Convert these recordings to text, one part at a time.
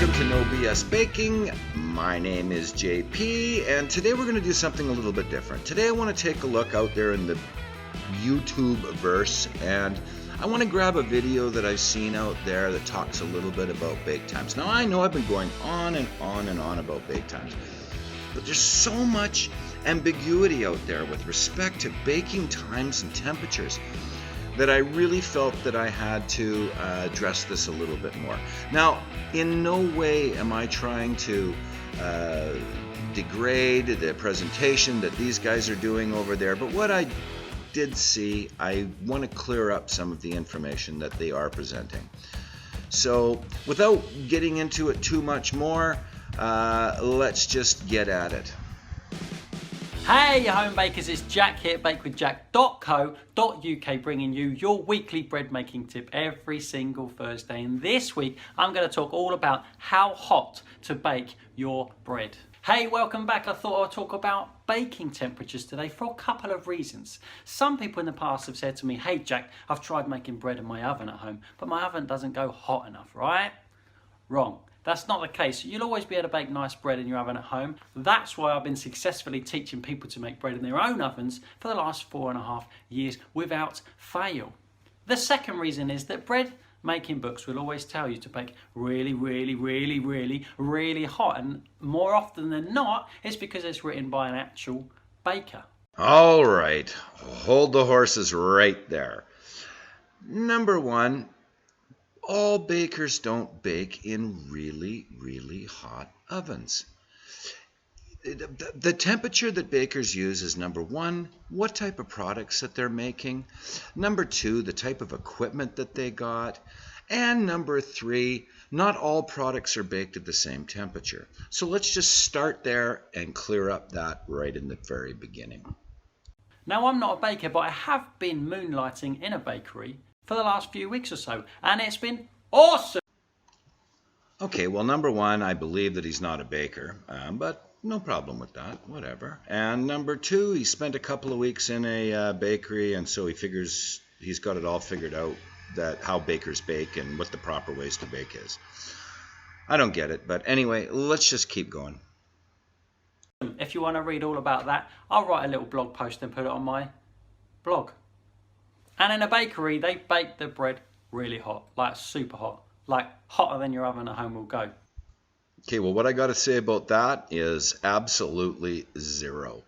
welcome to No BS Baking. My name is JP, and today we're going to do something a little bit different. Today I want to take a look out there in the YouTube verse, and I want to grab a video that I've seen out there that talks a little bit about bake times. Now I know I've been going on and on and on about bake times, but there's so much ambiguity out there with respect to baking times and temperatures that I really felt that I had to address this a little bit more. Now, in no way am I trying to degrade the presentation that these guys are doing over there, but what I did see, I want to clear up some of the information that they are presenting. So, without getting into it too much more, let's just get at it. Hey home bakers, it's Jack here at bakewithjack.co.uk, bringing you your weekly bread making tip every single Thursday. And this week I'm going to talk all about how hot to bake your bread. Hey, welcome back. I thought I'd talk about baking temperatures today for a couple of reasons. Some people in the past have said to me, hey Jack, I've tried making bread in my oven at home, but my oven doesn't go hot enough, right? Wrong. That's not the case. You'll always be able to bake nice bread in your oven at home. That's why I've been successfully teaching people to make bread in their own ovens for the last 4.5 years without fail. The second reason is that bread making books will always tell you to bake really, really, really, really, really hot. And more often than not, it's because it's written by an actual baker. All right, hold the horses right there. Number one, all bakers don't bake in really, really hot ovens. The temperature that bakers use is number one, what type of products that they're making. Number two, the type of equipment that they got. And number three, not all products are baked at the same temperature. So let's just start there and clear up that right in the very beginning. Now, I'm not a baker, but I have been moonlighting in a bakery for the last few weeks or so, and it's been awesome. Okay, well, number one, I believe that he's not a baker, but no problem with that, whatever. And number two, he spent a couple of weeks in a bakery, and so he figures he's got it all figured out, that how bakers bake and what the proper ways to bake is. I don't get it, but anyway, let's just keep going. If you want to read all about that, I'll write a little blog post and put it on my blog. And in a bakery, they bake the bread really hot, like super hot, like hotter than your oven at home will go. Okay, well, what I got to say about that is absolutely zero,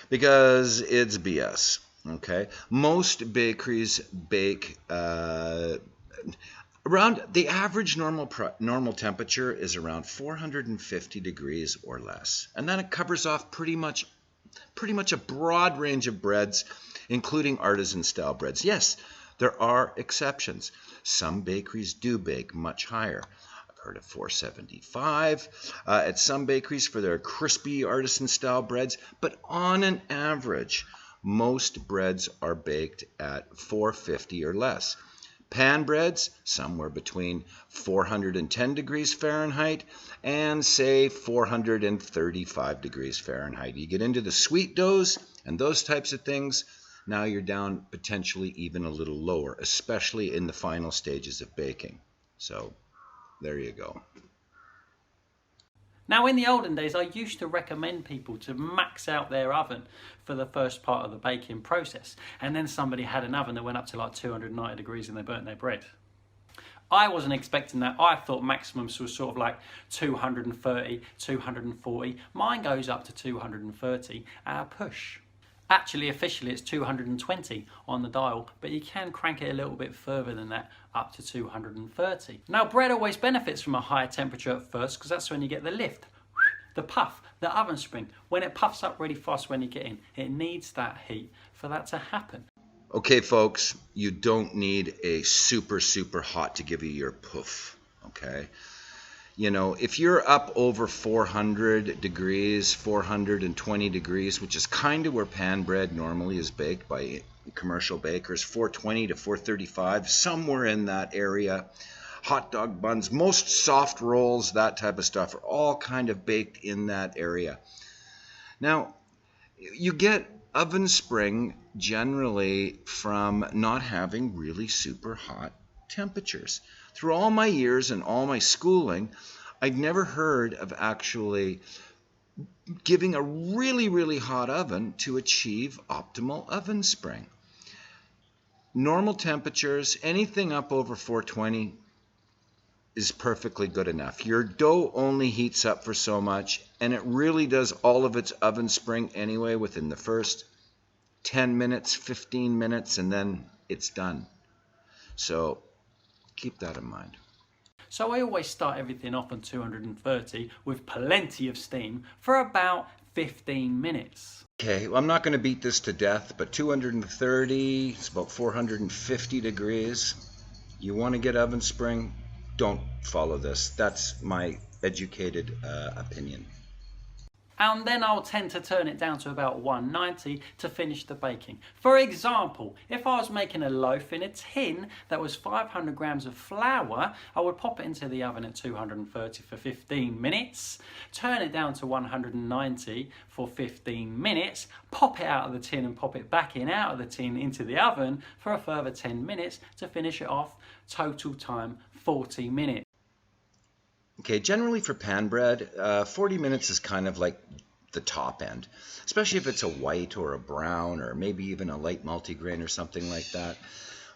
because it's BS, okay? Most bakeries bake around, the average normal temperature is around 450 degrees or less, and then it covers off pretty much a broad range of breads, including artisan-style breads. Yes, there are exceptions. Some bakeries do bake much higher. I've heard of 475 at some bakeries for their crispy artisan-style breads, but on an average, most breads are baked at 450 or less. Pan breads, somewhere between 410 degrees Fahrenheit and, say, 435 degrees Fahrenheit. You get into the sweet doughs and those types of things, now you're down potentially even a little lower, especially in the final stages of baking. So, there you go. Now, in the olden days, I used to recommend people to max out their oven for the first part of the baking process. And then somebody had an oven that went up to like 290 degrees and they burnt their bread. I wasn't expecting that. I thought maximums was sort of like 230, 240. Mine goes up to 230 at a push. Actually, officially, it's 220 on the dial, but you can crank it a little bit further than that, up to 230. Now, bread always benefits from a higher temperature at first, because that's when you get the lift, the puff, the oven spring. When it puffs up really fast when you get in, it needs that heat for that to happen. Okay, folks, you don't need a super, super hot to give you your poof, okay? You know, if you're up over 400 degrees, 420 degrees, which is kind of where pan bread normally is baked by commercial bakers, 420 to 435, somewhere in that area. Hot dog buns, most soft rolls, that type of stuff are all kind of baked in that area. Now, you get oven spring generally from not having really super hot temperatures. Through all my years and all my schooling, I'd never heard of actually giving a really, really hot oven to achieve optimal oven spring. Normal temperatures, anything up over 420 is perfectly good enough. Your dough only heats up for so much, and it really does all of its oven spring anyway within the first 10 minutes, 15 minutes, and then it's done. So keep that in mind. So I always start everything off on 230 with plenty of steam for about 15 minutes. Okay, well, I'm not going to beat this to death, but 230, it's about 450 degrees. You want to get oven spring, don't follow this. That's my educated opinion. And then I'll tend to turn it down to about 190 to finish the baking. For example, if I was making a loaf in a tin that was 500 grams of flour, I would pop it into the oven at 230 for 15 minutes, turn it down to 190 for 15 minutes, pop it out of the tin and pop it back in out of the tin into the oven for a further 10 minutes to finish it off. Total time 40 minutes. Okay, generally for pan bread, 40 minutes is kind of like the top end, especially if it's a white or a brown or maybe even a light multigrain or something like that.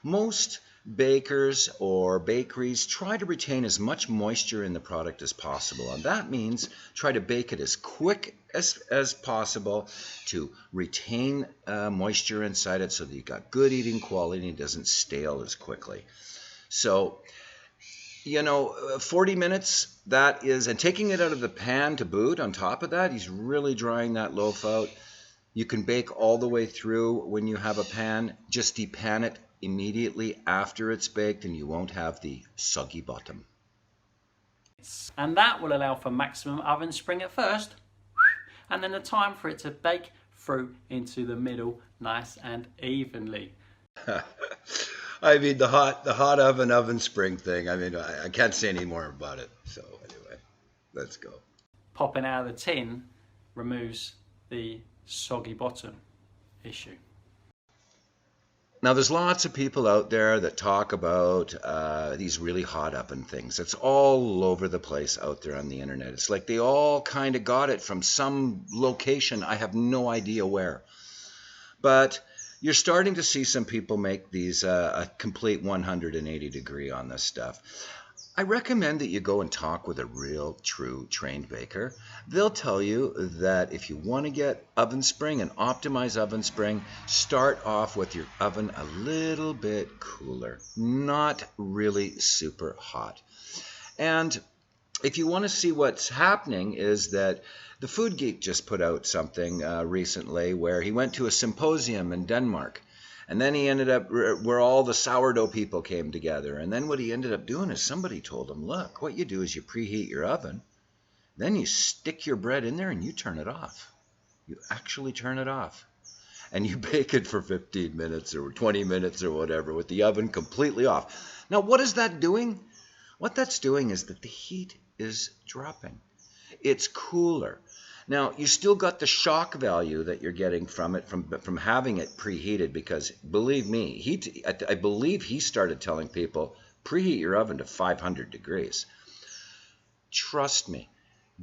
Most bakers or bakeries try to retain as much moisture in the product as possible, and that means try to bake it as quick as possible to retain moisture inside it so that you got good eating quality and it doesn't stale as quickly. So 40 minutes, that is, and taking it out of the pan to boot on top of that, he's really drying that loaf out. You can bake all the way through when you have a pan. Just depan it immediately after it's baked and you won't have the soggy bottom. And that will allow for maximum oven spring at first, and then the time for it to bake through into the middle nice and evenly. I mean, the hot oven spring thing, I mean, I can't say any more about it. So anyway, let's go. Popping out of the tin removes the soggy bottom issue. Now, there's lots of people out there that talk about these really hot oven things. It's all over the place out there on the internet. It's like they all kind of got it from some location. I have no idea where. But you're starting to see some people make these a complete 180 degree on this stuff. I recommend that you go and talk with a real, true, trained baker. They'll tell you that if you want to get oven spring and optimize oven spring, start off with your oven a little bit cooler, not really super hot. And if you want to see what's happening is that the Food Geek just put out something recently where he went to a symposium in Denmark. And then he ended up where all the sourdough people came together. And then what he ended up doing is somebody told him, look, what you do is you preheat your oven. Then you stick your bread in there and you turn it off. You actually turn it off. And you bake it for 15 minutes or 20 minutes or whatever with the oven completely off. Now, what is that doing? What that's doing is that the heat is dropping. It's cooler. Now, you still got the shock value that you're getting from it, from having it preheated, because believe me, I believe he started telling people, preheat your oven to 500 degrees. Trust me,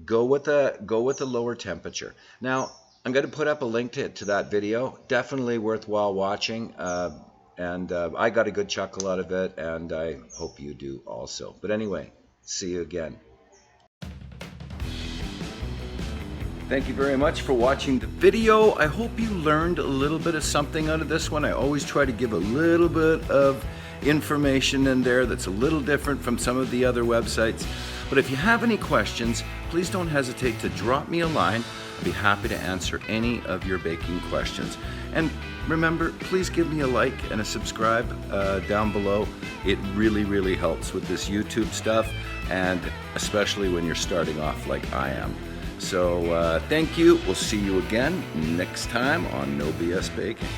go with a lower temperature. Now, I'm going to put up a link to that video. Definitely worthwhile watching, and I got a good chuckle out of it, and I hope you do also. But anyway, see you again. Thank you very much for watching the video. I hope you learned a little bit of something out of this one. I always try to give a little bit of information in there that's a little different from some of the other websites. But if you have any questions, please don't hesitate to drop me a line. I'd be happy to answer any of your baking questions. And remember, please give me a like and a subscribe down below. It really, really helps with this YouTube stuff, and especially when you're starting off like I am. So thank you. We'll see you again next time on No BS Baking.